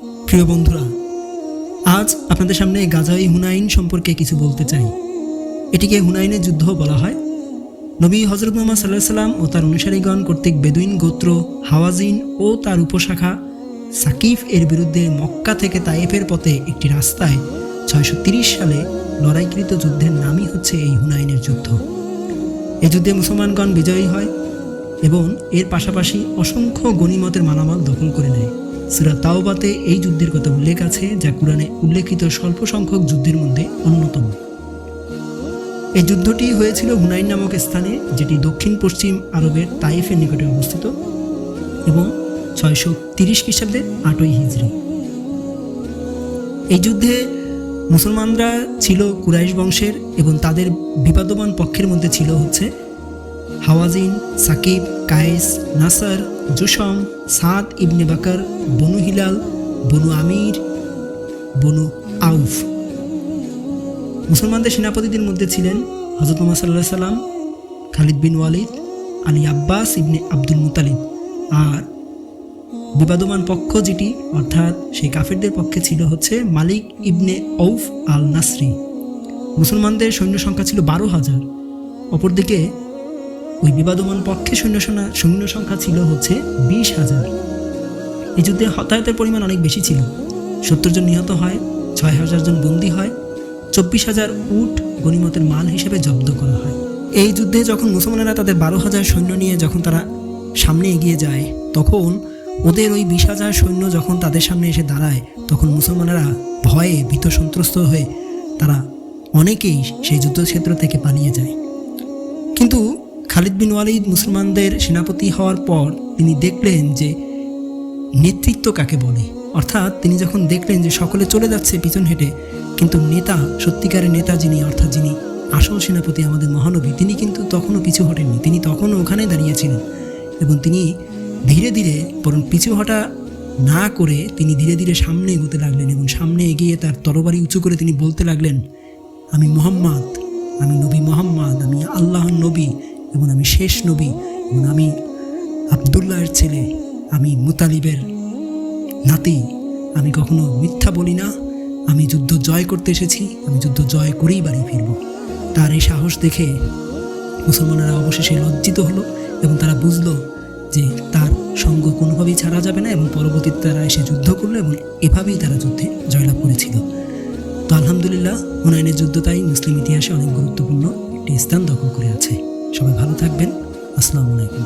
প্রিয় বন্ধুরা, আজ আপনাদের সামনে গাজাওয়ে হুনাইন সম্পর্কে কিছু বলতে চাই। এটিকে হুনাইনের যুদ্ধ বলা হয়। নবী হযরত মুহাম্মদ সাল্লাল্লাহু আলাইহি ওয়াসাল্লাম ও তার অনুসারীগণ কর্তৃক বেদুইন গোত্র হাওয়াজিন ও তার উপশাখা সাকিফ এর বিরুদ্ধে মক্কা থেকে তায়েফের পথে একটি রাস্তায় 630 সালে লড়াইকৃত যুদ্ধের নামই হচ্ছে এই হুনাইনের যুদ্ধ। এই যুদ্ধে মুসলমানগণ বিজয়ী হয় এবং এর পাশাপাশি অসংখ্য গনিমতের মালামাল দখল করে নেয়। সূরা তাওবাতে এই যুদ্ধের কথা উল্লেখ আছে, যা কুরআনে উল্লেখিত স্বল্প সংখ্যক যুদ্ধের মধ্যে অন্যতম। এই যুদ্ধটি হয়েছিল হুনাইন নামক স্থানে, যেটি দক্ষিণ পশ্চিম আরবের তাইফের নিকটে অবস্থিত এবং 630 খ্রিস্টাব্দে 8ই হিজরি। এই যুদ্ধে মুসলমানরা ছিল কুরাইশ বংশের এবং তাদের বিবাদমান পক্ষের মধ্যে ছিল হচ্ছে হাওয়াজিন, সাকিব, কায়েস, নাসার, জুশম, সাদ ইবনে বাকর, বনু হিলাল, বনু আমির, বনু আউফ। মুসলমানদের সেনাপতিদের মধ্যে ছিলেন হযরত মুহাম্মদ সাল্লাল্লাহু আলাইহি সাল্লাম, খালিদ বিন ওয়ালিদ, আলী আব্বাস ইবনে আব্দুল মুতালিব। আর বিবাদমান পক্ষ যেটি অর্থাৎ সেই কাফেরদের পক্ষে ছিল হচ্ছে মালিক ইবনে আউফ আল নাসরি। মুসলমানদের সৈন্য সংখ্যা ছিল 12,000। অপরদিকে ওই বিবাদমান পক্ষে সৈন্য সংখ্যা ছিল হচ্ছে 20,000। এই যুদ্ধে হতাহতের পরিমাণ অনেক বেশি ছিল। 70 জন নিহত হয়, 6,000 জন বন্দী হয়, 24,000 উট গনিমতের মাল হিসেবে জব্দ করা হয়। এই যুদ্ধে যখন মুসলমানেরা তাদের 12,000 সৈন্য নিয়ে যখন তারা সামনে এগিয়ে যায়, তখন ওদের ওই 20,000 সৈন্য যখন তাদের সামনে এসে দাঁড়ায়, তখন মুসলমানেরা ভয়ে ভীত সন্ত্রস্ত হয়ে তারা অনেকেই সেই যুদ্ধক্ষেত্র থেকে পালিয়ে যায়। কিন্তু খালিদ বিন ওয়ালিদ মুসলমানদের সেনাপতি হওয়ার পর তিনি দেখলেন যে নেতৃত্ব কাকে বলে, অর্থাৎ তিনি যখন দেখলেন যে সকলে চলে যাচ্ছে পিছন হেঁটে, কিন্তু নেতা, সত্যিকারের নেতা যিনি, অর্থাৎ যিনি আসল সেনাপতি আমাদের মহানবী, তিনি কিন্তু তখনও পিছু হটেননি। তিনি তখনও ওখানে দাঁড়িয়েছিলেন এবং তিনি ধীরে ধীরে, বরং পিছু হটা না করে তিনি ধীরে ধীরে সামনে এগোতে লাগলেন এবং সামনে এগিয়ে তার তরবারি উঁচু করে তিনি বলতে লাগলেন, আমি মুহাম্মদ, আমি নবী মুহাম্মদ, আমি আল্লাহর নবী এবং আমি শেষ নবী এবং আমি আবদুল্লাহর ছেলে, আমি মুতালিবের নাতি, আমি কখনো মিথ্যা বলি না, আমি যুদ্ধ জয় করতে এসেছি, আমি যুদ্ধ জয় করেই বাড়ি ফিরব। তার এই সাহস দেখে মুসলমানেরা অবশেষে লজ্জিত হলো এবং তারা বুঝলো যে তার সঙ্গ কোনোভাবেই ছাড়া যাবে না এবং পরবর্তীতে তারা এসে যুদ্ধ করলো এবং এভাবেই তারা যুদ্ধে জয়লাভ করেছিল। তো আলহামদুলিল্লাহ, হুনাইনের যুদ্ধ তাই মুসলিম ইতিহাসে অনেক গুরুত্বপূর্ণ একটি স্থান দখল করে আছে। সবাই ভালো থাকবেন। আসসালামু আলাইকুম।